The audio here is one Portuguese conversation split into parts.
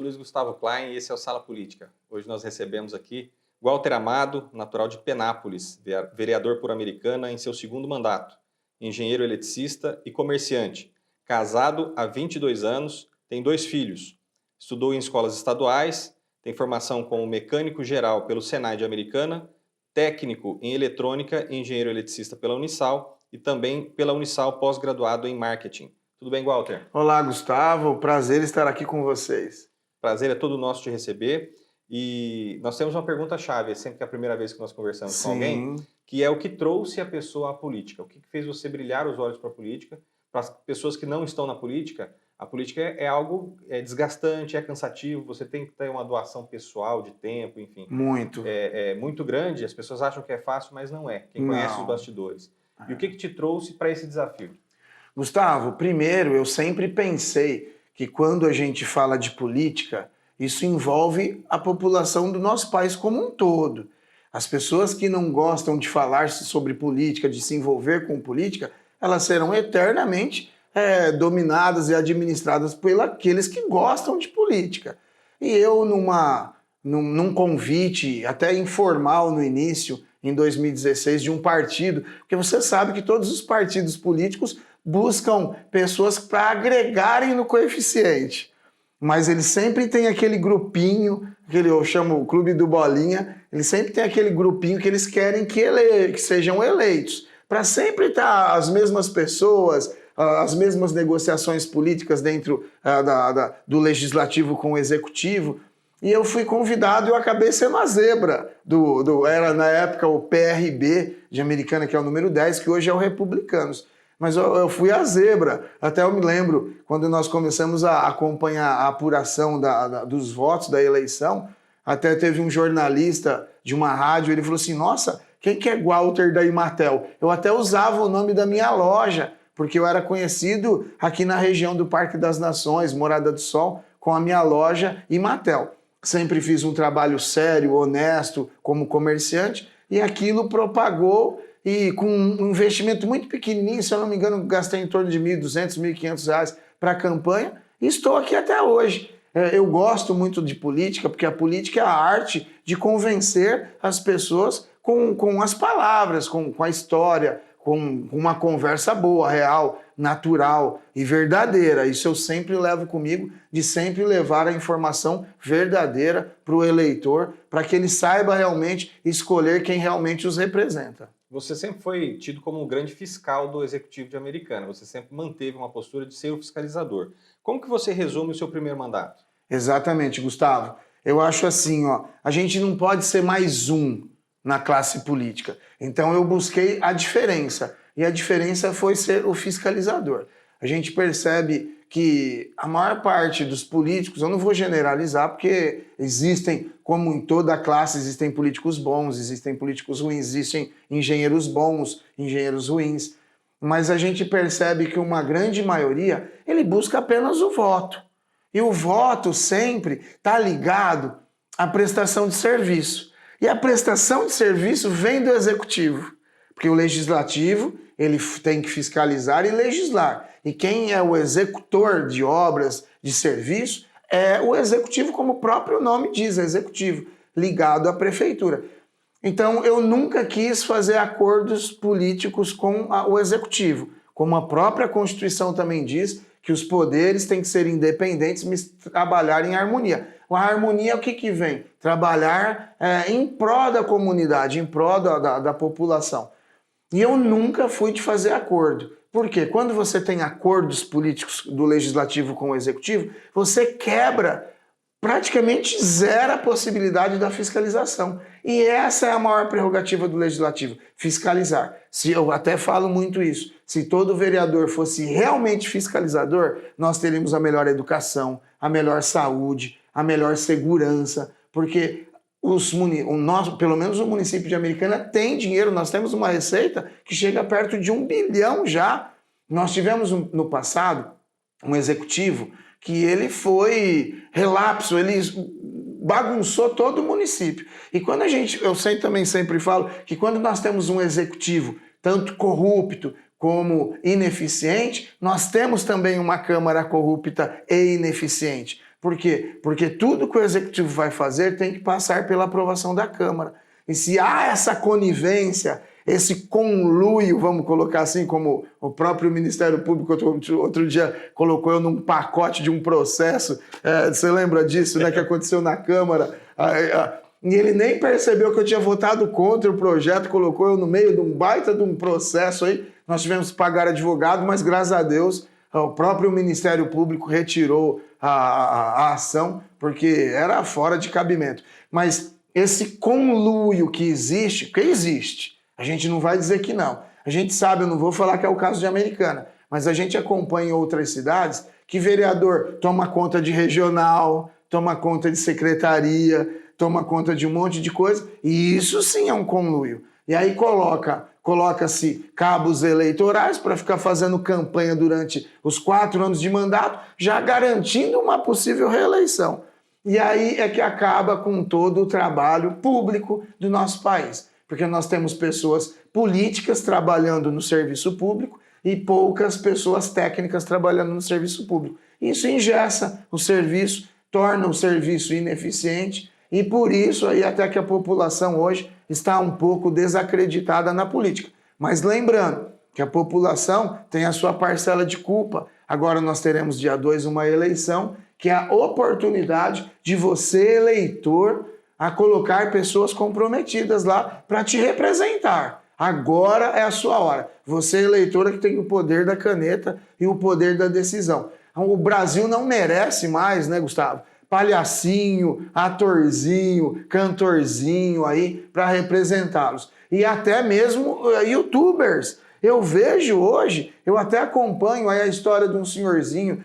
sou Luiz Gustavo Klein e esse é o Sala Política. Hoje nós recebemos aqui Walter Amado, natural de Penápolis, vereador por Americana em seu segundo mandato, engenheiro eletricista e comerciante, casado há 22 anos, tem 2 filhos, estudou em escolas estaduais, tem formação como mecânico geral pelo Senai de Americana, técnico em eletrônica e engenheiro eletricista pela Unisal e também pela Unisal pós-graduado em marketing. Tudo bem, Walter? Olá, Gustavo. Prazer estar aqui com vocês. Prazer é todo nosso te receber. E nós temos uma pergunta-chave, sempre que é a primeira vez que nós conversamos com alguém, que é o que trouxe a pessoa à política. O que fez você brilhar os olhos para a política? Para as pessoas que não estão na política, a política é algo desgastante, é cansativo, você tem que ter uma doação pessoal de tempo, enfim. Muito. É muito grande, as pessoas acham que é fácil, mas não é. Quem conhece os bastidores. E o que te trouxe para esse desafio? Gustavo, primeiro, eu sempre pensei que quando a gente fala de política, isso envolve a população do nosso país como um todo. As pessoas que não gostam de falar sobre política, de se envolver com política, elas serão eternamente dominadas e administradas por aqueles que gostam de política. E eu, num convite até informal no início, em 2016, de um partido, porque você sabe que todos os partidos políticos buscam pessoas para agregarem no coeficiente. Mas eles sempre têm aquele grupinho, que eu chamo o Clube do Bolinha, eles sempre têm aquele grupinho que eles querem que sejam eleitos. Para sempre estar as mesmas pessoas, as mesmas negociações políticas dentro do legislativo com o executivo. E eu fui convidado e eu acabei sendo a zebra era na época o PRB de Americana, que é o número 10, que hoje é o Republicanos. Mas eu fui a zebra. Até eu me lembro, quando nós começamos a acompanhar a apuração dos votos da eleição, até teve um jornalista de uma rádio, ele falou assim, nossa, quem que é Walter da Imatel? Eu até usava o nome da minha loja, porque eu era conhecido aqui na região do Parque das Nações, Morada do Sol, com a minha loja Imatel. Sempre fiz um trabalho sério, honesto, como comerciante, e aquilo propagou. E com um investimento muito pequenininho, se eu não me engano, gastei em torno de R$ 1.200, R$ 1.500 para a campanha e estou aqui até hoje. Eu gosto muito de política, porque a política é a arte de convencer as pessoas com as palavras, com a história, com uma conversa boa, real, natural e verdadeira. Isso eu sempre levo comigo, de sempre levar a informação verdadeira para o eleitor, para que ele saiba realmente escolher quem realmente os representa. Você sempre foi tido como um grande fiscal do Executivo de Americana, você sempre manteve uma postura de ser o fiscalizador. Como que você resume o seu primeiro mandato? Exatamente, Gustavo. Eu acho assim, a gente não pode ser mais um na classe política. Então eu busquei a diferença, e a diferença foi ser o fiscalizador. A gente percebe que a maior parte dos políticos, eu não vou generalizar, porque existem, como em toda a classe, existem políticos bons, existem políticos ruins, existem engenheiros bons, engenheiros ruins, mas a gente percebe que uma grande maioria, ele busca apenas o voto. E o voto sempre está ligado à prestação de serviço. E a prestação de serviço vem do executivo, porque o legislativo ele tem que fiscalizar e legislar. E quem é o executor de obras, de serviço, é o executivo, como o próprio nome diz, executivo, ligado à prefeitura. Então, eu nunca quis fazer acordos políticos com o executivo, como a própria Constituição também diz, que os poderes têm que ser independentes, mas trabalhar em harmonia. A harmonia, o que vem? Trabalhar em prol da comunidade, em prol da população. E eu nunca fui de fazer acordo. Por quê? Quando você tem acordos políticos do legislativo com o executivo, você quebra, praticamente zera a possibilidade da fiscalização. E essa é a maior prerrogativa do legislativo, fiscalizar. Eu até falo muito isso. Se todo vereador fosse realmente fiscalizador, nós teríamos a melhor educação, a melhor saúde, a melhor segurança, porque pelo menos o município de Americana tem dinheiro, nós temos uma receita que chega perto de 1 bilhão já. Nós tivemos no passado um executivo que ele foi relapso, ele bagunçou todo o município. E quando eu também sempre falo que quando nós temos um executivo tanto corrupto como ineficiente, nós temos também uma Câmara corrupta e ineficiente. Por quê? Porque tudo que o Executivo vai fazer tem que passar pela aprovação da Câmara. E se há essa conivência, esse conluio, vamos colocar assim, como o próprio Ministério Público outro dia colocou eu num pacote de um processo, você lembra disso, né, que aconteceu na Câmara? E ele nem percebeu que eu tinha votado contra o projeto, colocou eu no meio de um baita de um processo aí. Nós tivemos que pagar advogado, mas graças a Deus o próprio Ministério Público retirou a ação, porque era fora de cabimento. Mas esse conluio que existe, a gente não vai dizer que não. A gente sabe, eu não vou falar que é o caso de Americana, mas a gente acompanha em outras cidades que vereador toma conta de regional, toma conta de secretaria, toma conta de um monte de coisa, e isso sim é um conluio. E aí coloca-se cabos eleitorais para ficar fazendo campanha durante os 4 anos de mandato, já garantindo uma possível reeleição. E aí é que acaba com todo o trabalho público do nosso país, porque nós temos pessoas políticas trabalhando no serviço público e poucas pessoas técnicas trabalhando no serviço público. Isso engessa o serviço, torna o serviço ineficiente e por isso aí até que a população hoje está um pouco desacreditada na política. Mas lembrando que a população tem a sua parcela de culpa. Agora nós teremos dia 2 uma eleição que é a oportunidade de você, eleitor, a colocar pessoas comprometidas lá para te representar. Agora é a sua hora. Você, eleitora, que tem o poder da caneta e o poder da decisão. O Brasil não merece mais, né, Gustavo? Palhacinho, atorzinho, cantorzinho aí para representá-los. E até mesmo youtubers. Eu vejo hoje, eu até acompanho aí a história de um senhorzinho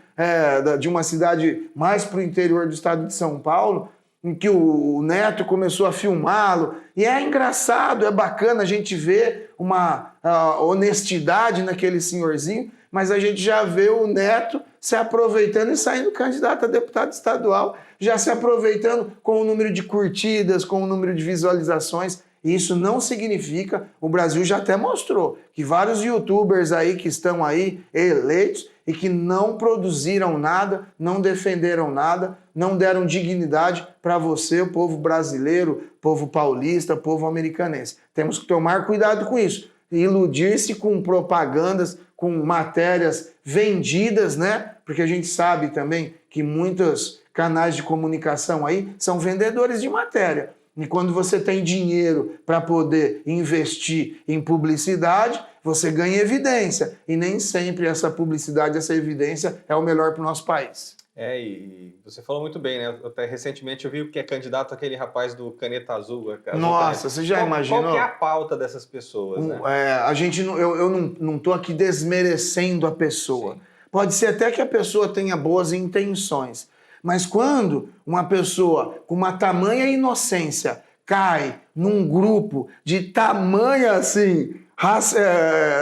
de uma cidade mais para o interior do estado de São Paulo, em que o neto começou a filmá-lo. E é engraçado, é bacana a gente ver uma honestidade naquele senhorzinho, mas a gente já vê o neto se aproveitando e saindo candidato a deputado estadual, já se aproveitando com o número de curtidas, com o número de visualizações. Isso não significa, o Brasil já até mostrou, que vários youtubers aí que estão aí eleitos e que não produziram nada, não defenderam nada, não deram dignidade para você, o povo brasileiro, povo paulista, povo americanense. Temos que tomar cuidado com isso. Iludir-se com propagandas, com matérias vendidas, né? Porque a gente sabe também que muitos canais de comunicação aí são vendedores de matéria. E quando você tem dinheiro para poder investir em publicidade, você ganha evidência. E nem sempre essa publicidade, essa evidência é o melhor para o nosso país. E você falou muito bem, né? Até recentemente eu vi que é candidato aquele rapaz do Caneta Azul. Nossa, você já imaginou? Qual que é a pauta dessas pessoas, né? A gente eu não estou aqui desmerecendo a pessoa. Sim. Pode ser até que a pessoa tenha boas intenções. Mas quando uma pessoa com uma tamanha inocência cai num grupo de tamanha, assim,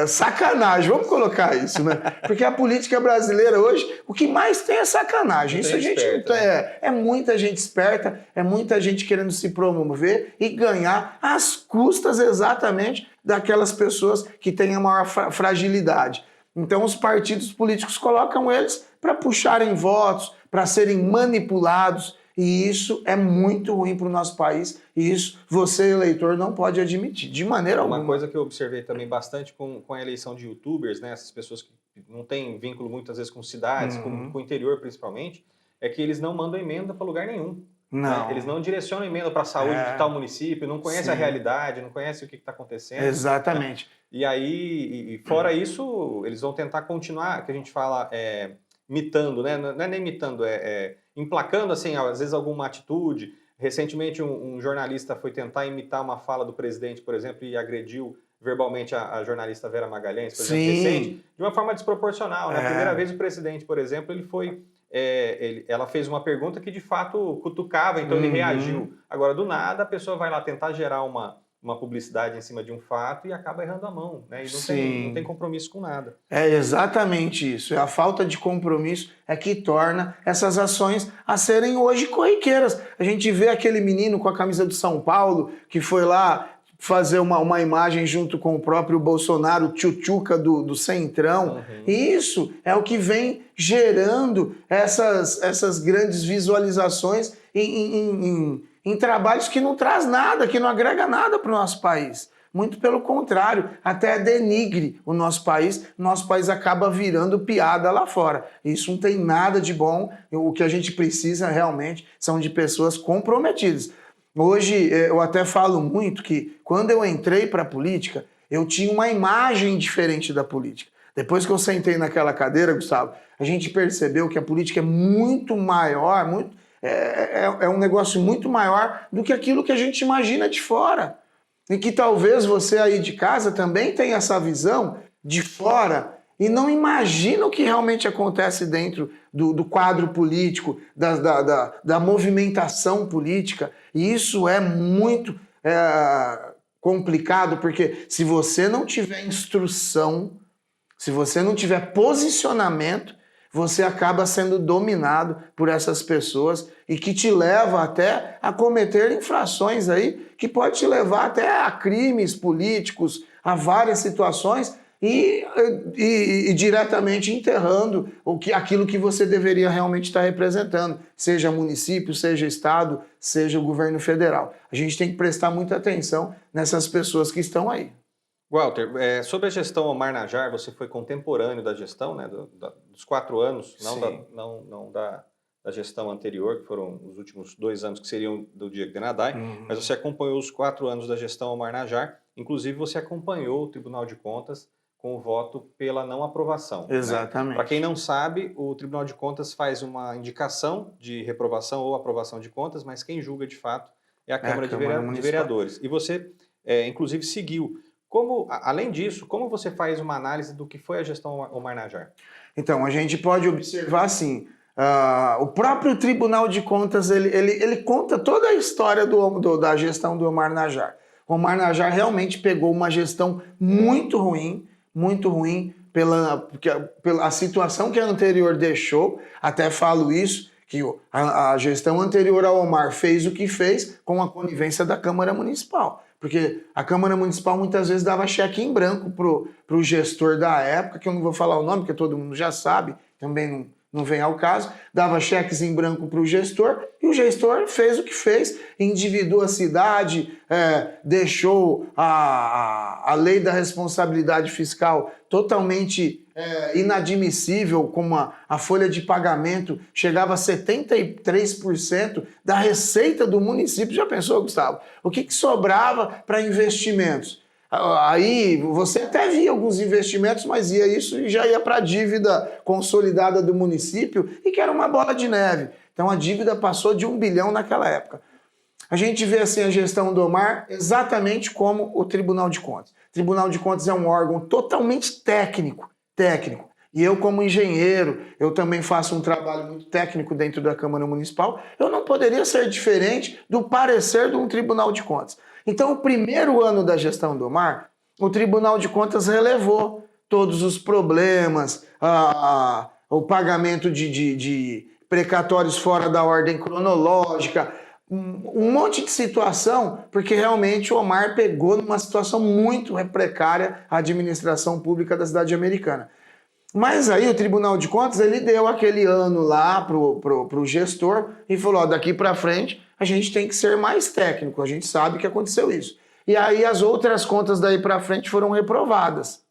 sacanagem, vamos colocar isso, né? Porque a política brasileira hoje, o que mais tem é sacanagem. Isso a gente esperta, é muita gente esperta, é muita gente querendo se promover e ganhar às custas exatamente daquelas pessoas que têm a maior fragilidade. Então os partidos políticos colocam eles para puxarem votos, para serem manipulados, e isso é muito ruim para o nosso país, e isso você, eleitor, não pode admitir, de maneira alguma. Uma coisa que eu observei também bastante com a eleição de youtubers, né, essas pessoas que não têm vínculo muitas vezes com cidades, com o interior principalmente, é que eles não mandam emenda para lugar nenhum. Não. Né? Eles não direcionam emenda para a saúde de tal município, não conhecem a realidade, não conhecem o que está acontecendo. Exatamente. Né? E aí, fora isso, eles vão tentar continuar, que a gente fala... imitando, né? Não é nem imitando, emplacando, assim, às vezes alguma atitude. Recentemente um jornalista foi tentar imitar uma fala do presidente, por exemplo, e agrediu verbalmente a jornalista Vera Magalhães, por exemplo, recente, de uma forma desproporcional. Na primeira vez o presidente, por exemplo, ela fez uma pergunta que de fato cutucava, então ele reagiu. Agora, do nada, a pessoa vai lá tentar gerar uma publicidade em cima de um fato e acaba errando a mão, né? E não tem compromisso com nada. É exatamente isso. A falta de compromisso é que torna essas ações a serem hoje corriqueiras. A gente vê aquele menino com a camisa do São Paulo que foi lá fazer uma imagem junto com o próprio Bolsonaro, tchutchuca do Centrão. Uhum. E isso é o que vem gerando essas grandes visualizações em trabalhos que não traz nada, que não agrega nada para o nosso país. Muito pelo contrário, até denigre o nosso país acaba virando piada lá fora. Isso não tem nada de bom, o que a gente precisa realmente são de pessoas comprometidas. Hoje eu até falo muito que quando eu entrei para a política, eu tinha uma imagem diferente da política. Depois que eu sentei naquela cadeira, Gustavo, a gente percebeu que a política é muito maior, é um negócio muito maior do que aquilo que a gente imagina de fora. E que talvez você aí de casa também tenha essa visão de fora e não imagina o que realmente acontece dentro do quadro político, da movimentação política. E isso é muito complicado, porque se você não tiver instrução, se você não tiver posicionamento, você acaba sendo dominado por essas pessoas e que te leva até a cometer infrações aí que pode te levar até a crimes políticos, a várias situações e diretamente enterrando aquilo que você deveria realmente estar representando, seja município, seja estado, seja o governo federal. A gente tem que prestar muita atenção nessas pessoas que estão aí. Walter, sobre a gestão Omar Najjar, você foi contemporâneo da gestão, né, dos 4 anos, não da gestão anterior, que foram os últimos 2 anos que seriam do Diego Denadai, mas você acompanhou os 4 anos da gestão Omar Najjar, inclusive você acompanhou o Tribunal de Contas com o voto pela não aprovação. Exatamente. Né? Para quem não sabe, o Tribunal de Contas faz uma indicação de reprovação ou aprovação de contas, mas quem julga de fato é a Câmara de Vereadores. E você, inclusive, seguiu. Além disso, como você faz uma análise do que foi a gestão Omar Najjar? Então, a gente pode observar assim, o próprio Tribunal de Contas, ele conta toda a história da gestão do Omar Najjar. O Omar Najjar realmente pegou uma gestão muito ruim pela situação que a anterior deixou, até falo isso, que a gestão anterior ao Omar fez o que fez com a conivência da Câmara Municipal. Porque a Câmara Municipal muitas vezes dava cheque em branco pro gestor da época, que eu não vou falar o nome, porque todo mundo já sabe, também não vem ao caso, dava cheques em branco para o gestor, e o gestor fez o que fez, endividou a cidade, deixou a lei da responsabilidade fiscal totalmente inadmissível, como a folha de pagamento chegava a 73% da receita do município. Já pensou, Gustavo? O que sobrava para investimentos? Aí você até via alguns investimentos, mas isso e já ia para a dívida consolidada do município, e que era uma bola de neve. Então a dívida passou de 1 bilhão naquela época. A gente vê assim a gestão do Omar exatamente como o Tribunal de Contas. O Tribunal de Contas é um órgão totalmente técnico. E eu, como engenheiro, eu também faço um trabalho muito técnico dentro da Câmara Municipal, eu não poderia ser diferente do parecer de um Tribunal de Contas. Então, o primeiro ano da gestão do Omar, o Tribunal de Contas relevou todos os problemas, o pagamento de precatórios fora da ordem cronológica, um monte de situação, porque realmente o Omar pegou numa situação muito precária a administração pública da cidade americana. Mas aí o Tribunal de Contas, ele deu aquele ano lá pro gestor e falou, daqui para frente a gente tem que ser mais técnico, a gente sabe que aconteceu isso. E aí as outras contas daí para frente foram reprovadas.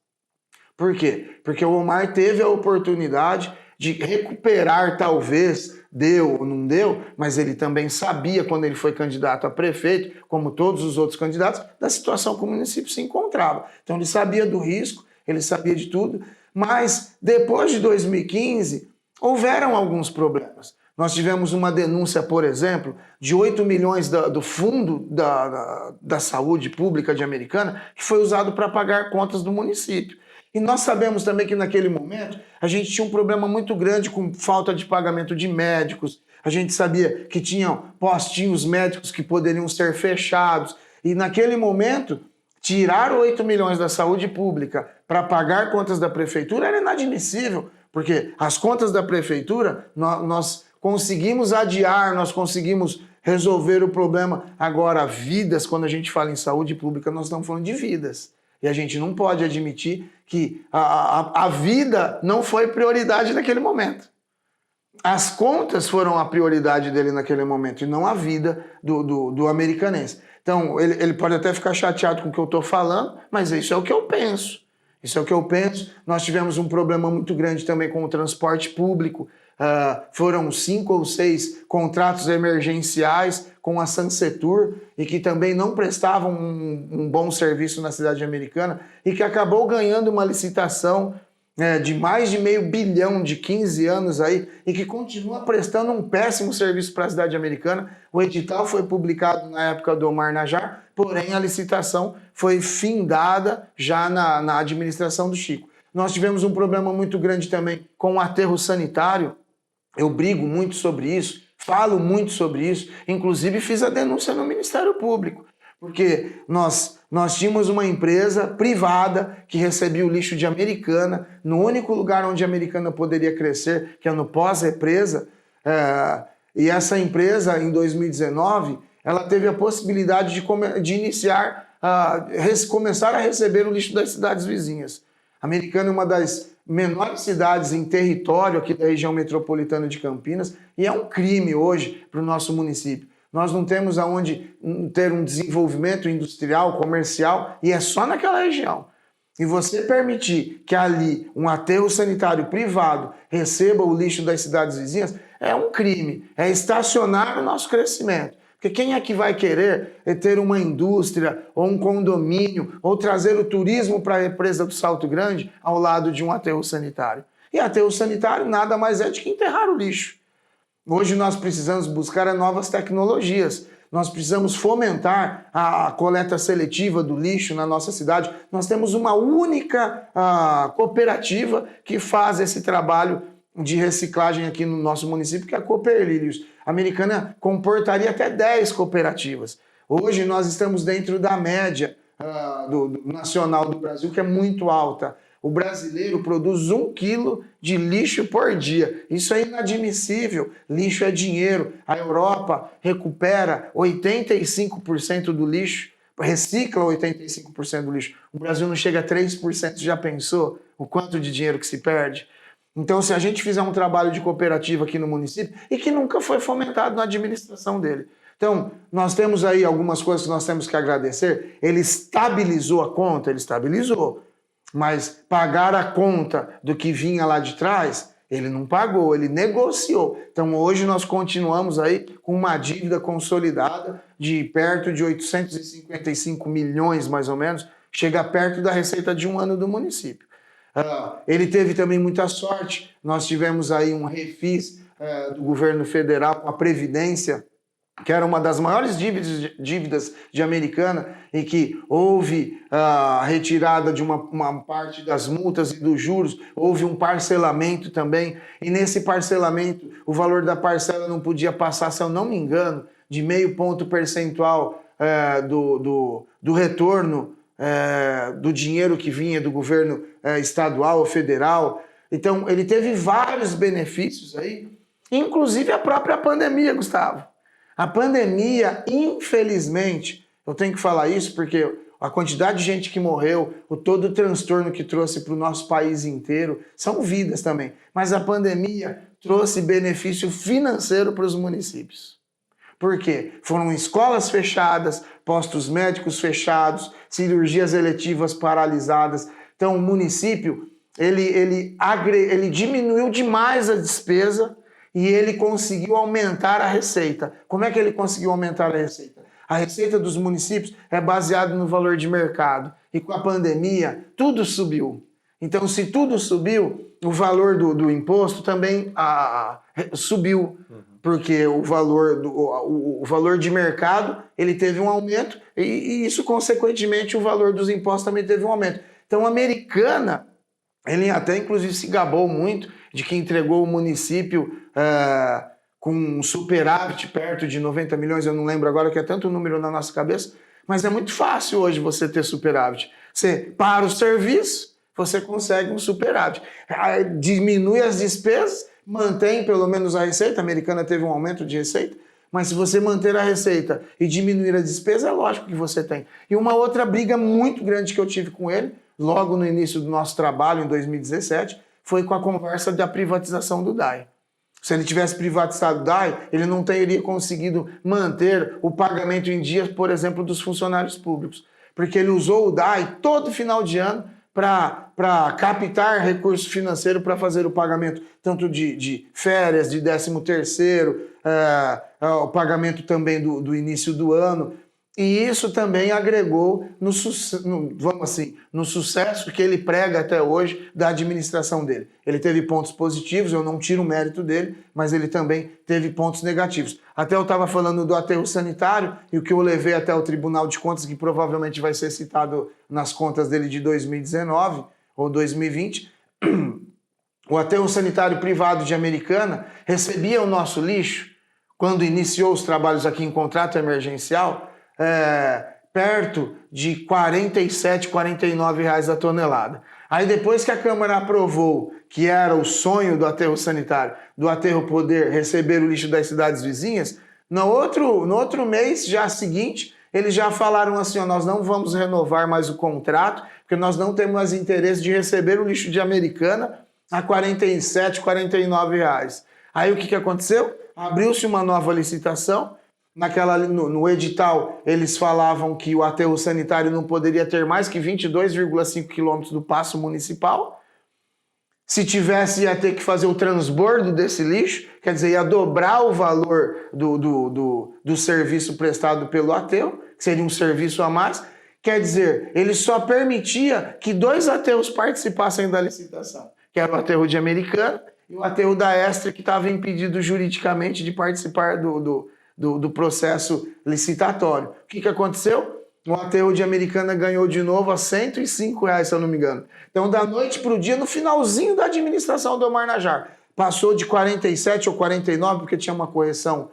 Por quê? Porque o Omar teve a oportunidade de recuperar, talvez, deu ou não deu, mas ele também sabia, quando ele foi candidato a prefeito, como todos os outros candidatos, da situação que o município se encontrava. Então ele sabia do risco, ele sabia de tudo, mas depois de 2015, houveram alguns problemas. Nós tivemos uma denúncia, por exemplo, de 8 milhões do Fundo da Saúde Pública de Americana, que foi usado para pagar contas do município. E nós sabemos também que naquele momento a gente tinha um problema muito grande com falta de pagamento de médicos. A gente sabia que tinham postinhos médicos que poderiam ser fechados. E naquele momento, tirar 8 milhões da saúde pública para pagar contas da prefeitura era inadmissível, porque as contas da prefeitura nós conseguimos adiar, nós conseguimos resolver o problema. Agora, vidas, quando a gente fala em saúde pública, nós estamos falando de vidas. E a gente não pode admitir que a vida não foi prioridade naquele momento. As contas foram a prioridade dele naquele momento e não a vida do americanense. Então, ele pode até ficar chateado com o que eu estou falando, mas isso é o que eu penso. Isso é o que eu penso. Nós tivemos um problema muito grande também com o transporte público. Foram 5 ou 6 contratos emergenciais com a Sansetur e que também não prestavam um bom serviço na cidade americana e que acabou ganhando uma licitação de mais de $500 milhão de 15 anos aí e que continua prestando um péssimo serviço para a cidade americana. O edital foi publicado na época do Omar Najar, porém a licitação foi findada já na administração do Chico. Nós tivemos um problema muito grande também com o aterro sanitário. Eu brigo muito sobre isso, falo muito sobre isso, inclusive fiz a denúncia no Ministério Público, porque nós tínhamos uma empresa privada que recebia o lixo de Americana, no único lugar onde a Americana poderia crescer, que é no pós-represa, e essa empresa, em 2019, ela teve a possibilidade de iniciar, começar a receber o lixo das cidades vizinhas. Americana é uma das menores cidades em território aqui da região metropolitana de Campinas e é um crime hoje para o nosso município. Nós não temos aonde ter um desenvolvimento industrial, comercial e é só naquela região. E você permitir que ali um aterro sanitário privado receba o lixo das cidades vizinhas é um crime, é estacionar o nosso crescimento. Porque quem é que vai querer ter uma indústria ou um condomínio ou trazer o turismo para a represa do Salto Grande ao lado de um aterro sanitário? E aterro sanitário nada mais é do que enterrar o lixo. Hoje nós precisamos buscar novas tecnologias. Nós precisamos fomentar a coleta seletiva do lixo na nossa cidade. Nós temos uma única cooperativa que faz esse trabalho de reciclagem aqui no nosso município, que é a Cooperlírios. A Americana comportaria até 10 cooperativas. Hoje nós estamos dentro da média do nacional do Brasil, que é muito alta. O brasileiro produz 1 quilo de lixo por dia. Isso é inadmissível. Lixo é dinheiro. A Europa recupera 85% do lixo, recicla 85% do lixo. O Brasil não chega a 3%. Já pensou o quanto de dinheiro que se perde? Então, se a gente fizer um trabalho de cooperativa aqui no município, e que nunca foi fomentado na administração dele. Então, nós temos aí algumas coisas que nós temos que agradecer. Ele estabilizou a conta? Ele estabilizou. Mas pagar a conta do que vinha lá de trás, ele não pagou, ele negociou. Então, hoje nós continuamos aí com uma dívida consolidada de perto de 855 milhões, mais ou menos, chega perto da receita de um ano do município. Ele teve também muita sorte, nós tivemos aí um refis do governo federal com a Previdência, que era uma das maiores dívidas de Americana, e que houve a retirada de uma parte das multas e dos juros, houve um parcelamento também, e nesse parcelamento o valor da parcela não podia passar, se eu não me engano, de 0,5 ponto percentual do retorno do dinheiro que vinha do governo estadual ou federal. Então, ele teve vários benefícios aí, inclusive a própria pandemia, Gustavo. A pandemia, infelizmente, eu tenho que falar isso porque a quantidade de gente que morreu, todo o transtorno que trouxe para o nosso país inteiro, são vidas também. Mas a pandemia trouxe benefício financeiro para os municípios. Por quê? Foram escolas fechadas, postos médicos fechados, cirurgias eletivas paralisadas. Então o município, ele diminuiu demais a despesa e ele conseguiu aumentar a receita. Como é que ele conseguiu aumentar a receita? A receita dos municípios é baseada no valor de mercado. E com a pandemia, tudo subiu. Então, se tudo subiu, o valor do imposto também subiu. Porque o valor de mercado ele teve um aumento e isso, consequentemente, o valor dos impostos também teve um aumento. Então, a Americana, ele até inclusive se gabou muito de que entregou o município com um superávit perto de 90 milhões, eu não lembro agora que é tanto número na nossa cabeça, mas é muito fácil hoje você ter superávit. Você para o serviço, você consegue um superávit. Diminui as despesas, mantém pelo menos a receita, a Americana teve um aumento de receita, Mas se você manter a receita e diminuir a despesa, é lógico que você tem. E uma outra briga muito grande que eu tive com ele, logo no início do nosso trabalho, em 2017, foi com a conversa da privatização do DAI. Se ele tivesse privatizado o DAI, ele não teria conseguido manter o pagamento em dia, por exemplo, dos funcionários públicos. Porque ele usou o DAI todo final de ano para captar recurso financeiro para fazer o pagamento tanto de férias, de 13º, o pagamento também do início do ano. E isso também agregou no sucesso que ele prega até hoje da administração dele. Ele teve pontos positivos, eu não tiro o mérito dele, mas ele também teve pontos negativos. Até eu estava falando do aterro sanitário e o que eu levei até o Tribunal de Contas, que provavelmente vai ser citado nas contas dele de 2019 ou 2020. O aterro sanitário privado de Americana recebia o nosso lixo quando iniciou os trabalhos aqui em contrato emergencial, perto de R$ 47, R$ 49 a tonelada. Aí depois que a Câmara aprovou, que era o sonho do aterro sanitário, do aterro poder receber o lixo das cidades vizinhas, no outro mês, já seguinte, eles já falaram assim, ó, nós não vamos renovar mais o contrato, porque nós não temos mais interesse de receber o lixo de Americana a R$ 47, R$ 49. Aí o que aconteceu? Abriu-se uma nova licitação. No edital, eles falavam que o aterro sanitário não poderia ter mais que 22,5 quilômetros do paço municipal. Se tivesse, ia ter que fazer o transbordo desse lixo, quer dizer, ia dobrar o valor do serviço prestado pelo aterro, que seria um serviço a mais. Quer dizer, ele só permitia que 2 aterros participassem da licitação, que era o aterro de Americana e o aterro da Extra, que estava impedido juridicamente de participar do processo licitatório. O que aconteceu? O aterro de Americana ganhou de novo a R$ 105, se eu não me engano. Então, da noite para o dia, no finalzinho da administração do Omar Najar, passou de 47 ou 49, porque tinha uma correção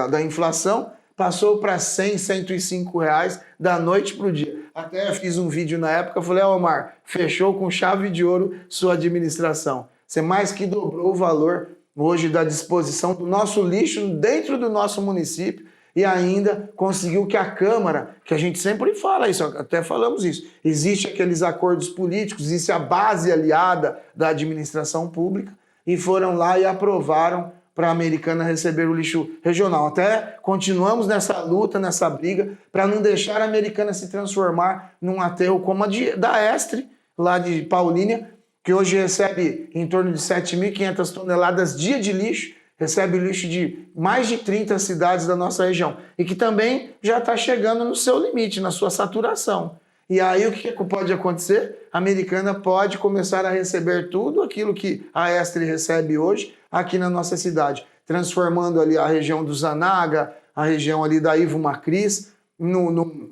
da inflação, passou para 100, 105 reais da noite para o dia. Até fiz um vídeo na época, falei, Omar, fechou com chave de ouro sua administração. Você mais que dobrou o valor hoje da disposição do nosso lixo dentro do nosso município e ainda conseguiu que a Câmara, que a gente sempre fala isso, até falamos isso, existe aqueles acordos políticos, existe a base aliada da administração pública e foram lá e aprovaram para a Americana receber o lixo regional. Até continuamos nessa luta, nessa briga, para não deixar a Americana se transformar num aterro como a da Estre, lá de Paulínia, que hoje recebe em torno de 7.500 toneladas dia de lixo, recebe lixo de mais de 30 cidades da nossa região, e que também já está chegando no seu limite, na sua saturação. E aí o que pode acontecer? A Americana pode começar a receber tudo aquilo que a Estre recebe hoje aqui na nossa cidade, transformando ali a região do Zanaga, a região ali da Ivo Macris, num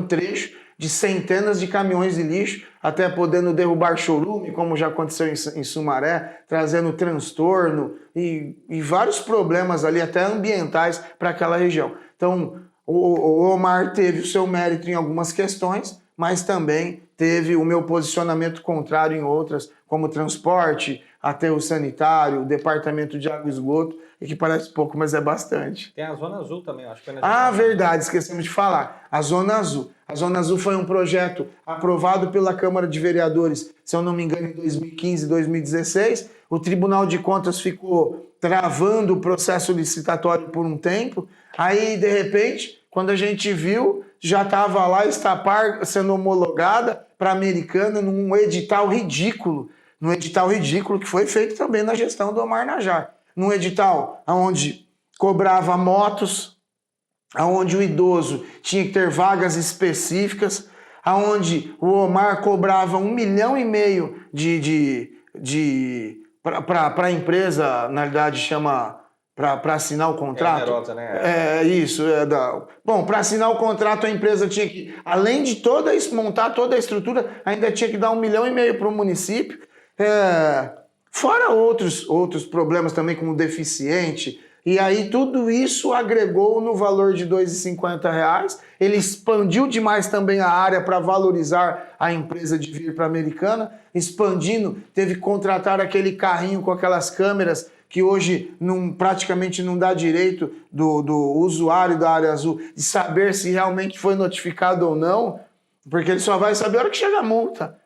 trecho de centenas de caminhões de lixo, até podendo derrubar chorume, como já aconteceu em Sumaré, trazendo transtorno e vários problemas ali, até ambientais, para aquela região. Então, o Omar teve o seu mérito em algumas questões, mas também teve o meu posicionamento contrário em outras, como transporte, aterro sanitário, departamento de água e esgoto, e que parece pouco, mas é bastante. Tem a Zona Azul também, acho que foi verdade, esquecemos de falar. A Zona Azul. A Zona Azul foi um projeto aprovado pela Câmara de Vereadores, se eu não me engano, em 2015, 2016. O Tribunal de Contas ficou travando o processo licitatório por um tempo. Aí, de repente, quando a gente viu, já estava lá, Estapar sendo homologada para a Americana num edital ridículo. Num edital ridículo que foi feito também na gestão do Omar Najar. Num edital onde cobrava motos, onde o idoso tinha que ter vagas específicas, onde o Omar cobrava 1,5 milhão para a empresa, na verdade chama para assinar o contrato. Onerosa, né? Bom, para assinar o contrato a empresa tinha que, além de montar toda a estrutura, ainda tinha que dar 1,5 milhão para o município. Fora outros problemas também, como deficiente. E aí tudo isso agregou no valor de R$ 2,50. Ele expandiu demais também a área para valorizar a empresa de vir para a Americana. Expandindo, teve que contratar aquele carrinho com aquelas câmeras que hoje praticamente não dá direito do usuário da área azul de saber se realmente foi notificado ou não, porque ele só vai saber a hora que chega a multa.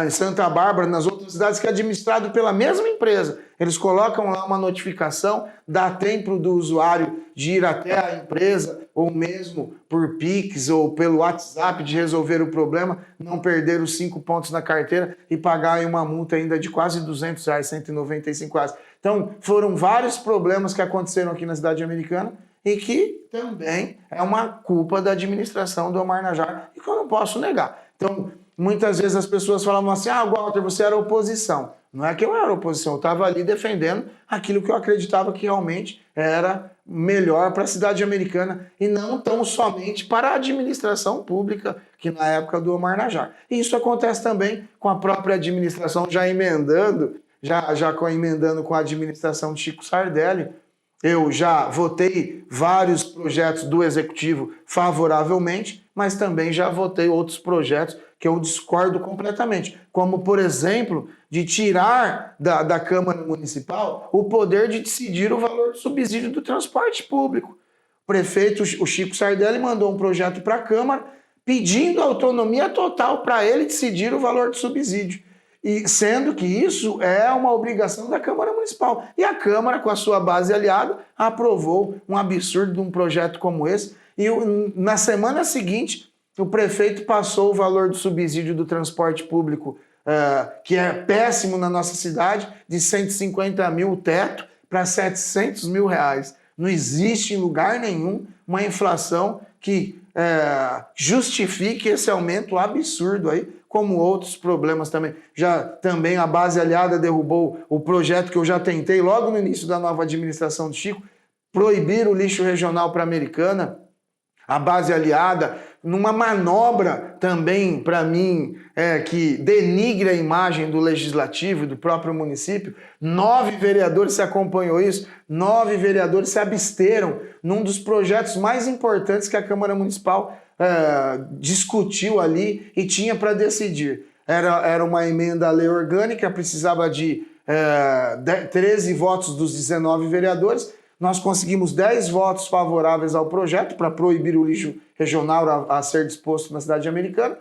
Em Santa Bárbara, nas outras cidades, que é administrado pela mesma empresa. Eles colocam lá uma notificação, dá tempo do usuário de ir até a empresa, ou mesmo por Pix ou pelo WhatsApp, de resolver o problema, não perder os 5 pontos na carteira e pagar aí uma multa ainda de quase R$200, R$195. Então, foram vários problemas que aconteceram aqui na cidade americana e que também é uma culpa da administração do Omar Najjar, e que eu não posso negar. Então, muitas vezes as pessoas falavam assim, Walter, você era oposição. Não é que eu era oposição, eu estava ali defendendo aquilo que eu acreditava que realmente era melhor para a cidade americana e não tão somente para a administração pública, que na época do Omar Najjar. E isso acontece também com a própria administração, já emendando com a administração de Chico Sardelli. Eu já votei vários projetos do Executivo favoravelmente, mas também já votei outros projetos que eu discordo completamente, como, por exemplo, de tirar da Câmara Municipal o poder de decidir o valor do subsídio do transporte público. O prefeito, o Chico Sardelli, mandou um projeto para a Câmara pedindo autonomia total para ele decidir o valor do subsídio. E sendo que isso é uma obrigação da Câmara Municipal. E a Câmara, com a sua base aliada, aprovou um absurdo de um projeto como esse. E na semana seguinte, o prefeito passou o valor do subsídio do transporte público, que é péssimo na nossa cidade, de 150 mil o teto para 700 mil reais. Não existe em lugar nenhum uma inflação que justifique esse aumento absurdo aí, como outros problemas também. Também a base aliada derrubou o projeto que eu já tentei logo no início da nova administração de Chico, proibir o lixo regional para a Americana. A base aliada, numa manobra também, para mim, que denigre a imagem do legislativo e do próprio município, 9 vereadores, se acompanhou isso, 9 vereadores se absteram num dos projetos mais importantes que a Câmara Municipal discutiu ali e tinha para decidir. Era uma emenda à lei orgânica, precisava de 13 votos dos 19 vereadores. Nós conseguimos 10 votos favoráveis ao projeto para proibir o lixo regional a ser disposto na cidade americana,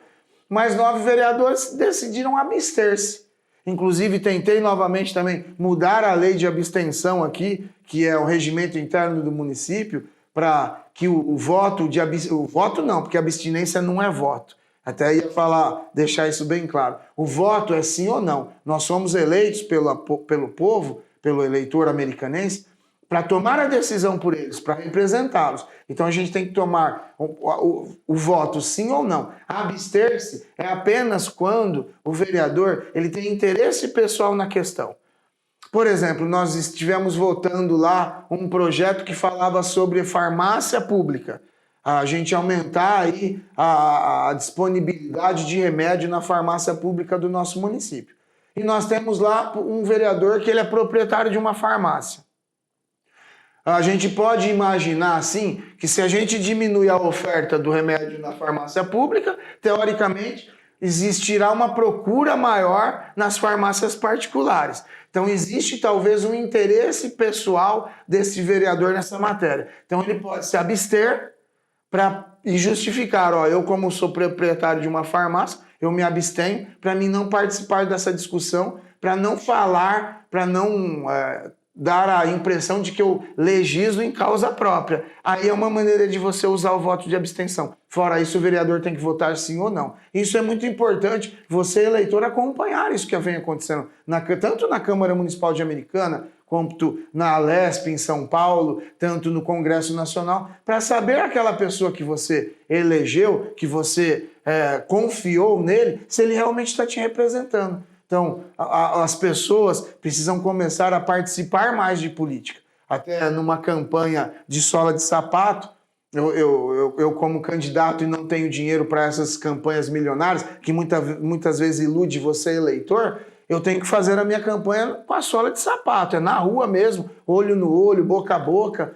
mas 9 vereadores decidiram abster-se. Inclusive, tentei novamente também mudar a lei de abstenção aqui, que é o regimento interno do município, para que o voto não, porque abstinência não é voto. Até ia deixar isso bem claro. O voto é sim ou não. Nós somos eleitos pelo povo, pelo eleitor americanense, para tomar a decisão por eles, para representá-los. Então a gente tem que tomar o voto sim ou não. Abster-se é apenas quando o vereador ele tem interesse pessoal na questão. Por exemplo, nós estivemos votando lá um projeto que falava sobre farmácia pública. A gente aumentar aí a disponibilidade de remédio na farmácia pública do nosso município. E nós temos lá um vereador que ele é proprietário de uma farmácia. A gente pode imaginar, assim, que se a gente diminui a oferta do remédio na farmácia pública, teoricamente, existirá uma procura maior nas farmácias particulares. Então, existe talvez um interesse pessoal desse vereador nessa matéria. Então, ele pode se abster e justificar, eu como sou proprietário de uma farmácia, eu me abstenho para mim não participar dessa discussão, para não falar, para não dar a impressão de que eu legislo em causa própria. Aí é uma maneira de você usar o voto de abstenção. Fora isso, o vereador tem que votar sim ou não. Isso é muito importante, você, eleitor, acompanhar isso que vem acontecendo, tanto na Câmara Municipal de Americana, quanto na Alesp em São Paulo, tanto no Congresso Nacional, para saber aquela pessoa que você elegeu, que você confiou nele, se ele realmente está te representando. Então, as pessoas precisam começar a participar mais de política. Até numa campanha de sola de sapato, eu como candidato e não tenho dinheiro para essas campanhas milionárias, que muitas vezes ilude você, eleitor, eu tenho que fazer a minha campanha com a sola de sapato, é na rua mesmo, olho no olho, boca a boca.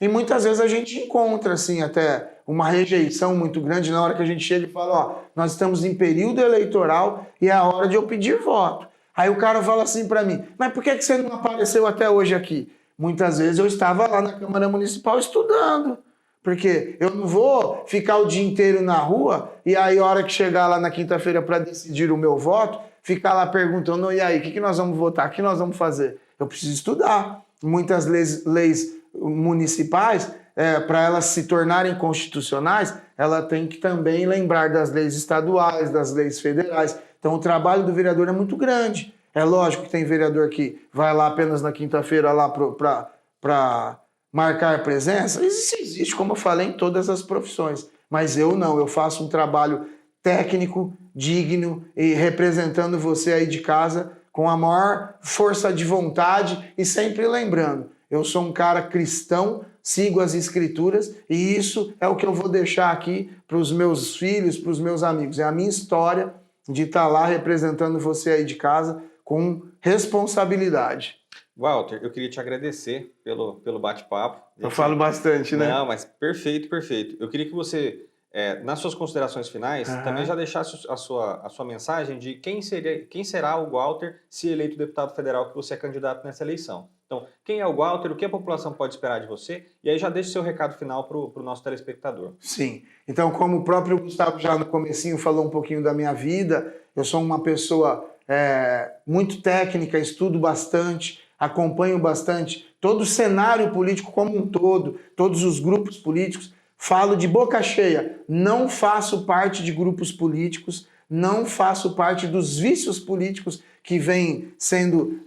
E muitas vezes a gente encontra, assim, até uma rejeição muito grande na hora que a gente chega e fala, nós estamos em período eleitoral e é a hora de eu pedir voto. Aí o cara fala assim para mim, mas por que você não apareceu até hoje aqui? Muitas vezes eu estava lá na Câmara Municipal estudando, porque eu não vou ficar o dia inteiro na rua e aí a hora que chegar lá na quinta-feira para decidir o meu voto, ficar lá perguntando, e aí, o que nós vamos votar, o que nós vamos fazer? Eu preciso estudar. Muitas leis municipais, para elas se tornarem constitucionais, ela tem que também lembrar das leis estaduais, das leis federais. Então o trabalho do vereador é muito grande. É lógico que tem vereador que vai lá apenas na quinta-feira lá para marcar presença. Isso existe, como eu falei, em todas as profissões. Mas eu não, eu faço um trabalho técnico, digno e representando você aí de casa com a maior força de vontade e sempre lembrando, eu sou um cara cristão, sigo as escrituras e isso é o que eu vou deixar aqui para os meus filhos, para os meus amigos. É a minha história de estar lá representando você aí de casa com responsabilidade. Walter, eu queria te agradecer pelo bate-papo. Eu falo bastante, né? Não, mas perfeito, perfeito. Eu queria que você, nas suas considerações finais, também já deixasse a sua mensagem de quem será o Walter se eleito deputado federal que você é candidato nessa eleição. Então, quem é o Walter, o que a população pode esperar de você? E aí já deixe seu recado final para o nosso telespectador. Sim. Então, como o próprio Gustavo já no comecinho falou um pouquinho da minha vida, eu sou uma pessoa muito técnica, estudo bastante, acompanho bastante todo o cenário político como um todo, todos os grupos políticos. Falo de boca cheia, não faço parte de grupos políticos, não faço parte dos vícios políticos que vem sendo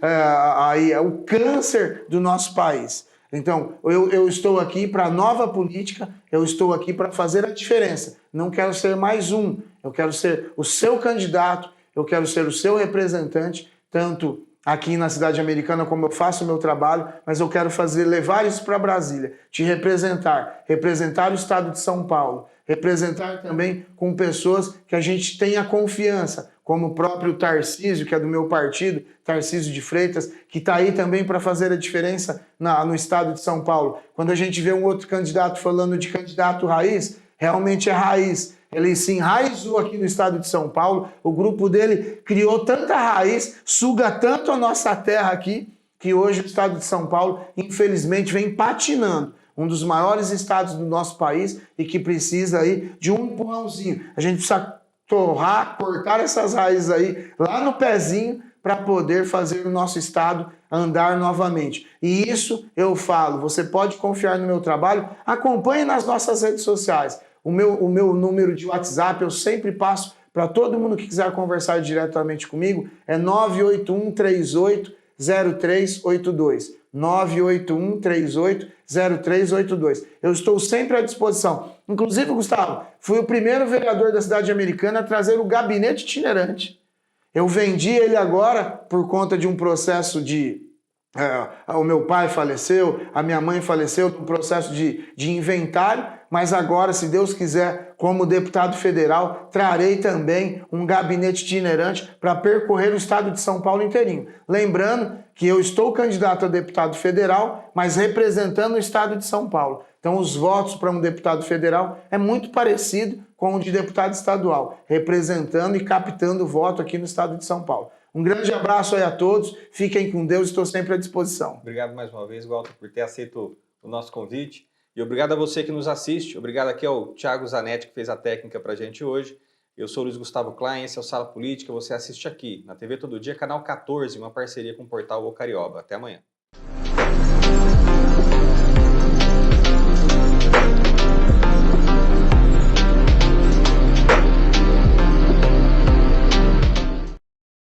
o câncer do nosso país. Então, eu estou aqui para a nova política, eu estou aqui para fazer a diferença. Não quero ser mais um, eu quero ser o seu candidato, eu quero ser o seu representante, tanto aqui na cidade americana como eu faço o meu trabalho, mas eu quero levar isso para Brasília, te representar o estado de São Paulo, representar também com pessoas que a gente tenha confiança, como o próprio Tarcísio, que é do meu partido, Tarcísio de Freitas, que está aí também para fazer a diferença no estado de São Paulo. Quando a gente vê um outro candidato falando de candidato raiz, realmente é raiz. Ele se enraizou aqui no estado de São Paulo, o grupo dele criou tanta raiz, suga tanto a nossa terra aqui, que hoje o estado de São Paulo, infelizmente, vem patinando. Um dos maiores estados do nosso país e que precisa aí de um empurrãozinho. A gente precisa cortar essas raízes aí lá no pezinho para poder fazer o nosso estado andar novamente. E isso eu falo, você pode confiar no meu trabalho, acompanhe nas nossas redes sociais. O meu número de WhatsApp eu sempre passo para todo mundo que quiser conversar diretamente comigo, é 981380382. 981380382. Eu estou sempre à disposição. Inclusive, Gustavo, fui o primeiro vereador da cidade americana a trazer o gabinete itinerante. Eu vendi ele agora por conta de um processo de... o meu pai faleceu, a minha mãe faleceu, um processo de inventário, mas agora, se Deus quiser, como deputado federal, trarei também um gabinete itinerante para percorrer o estado de São Paulo inteirinho. Lembrando que eu estou candidato a deputado federal, mas representando o estado de São Paulo. Então, os votos para um deputado federal é muito parecido com o de deputado estadual, representando e captando voto aqui no estado de São Paulo. Um grande abraço aí a todos, fiquem com Deus, estou sempre à disposição. Obrigado mais uma vez, Walter, por ter aceito o nosso convite. E obrigado a você que nos assiste. Obrigado aqui ao Thiago Zanetti, que fez a técnica para a gente hoje. Eu sou o Luiz Gustavo Klein, esse é o Sala Política. Você assiste aqui, na TV Todo Dia, canal 14, uma parceria com o portal O Carioba. Até amanhã.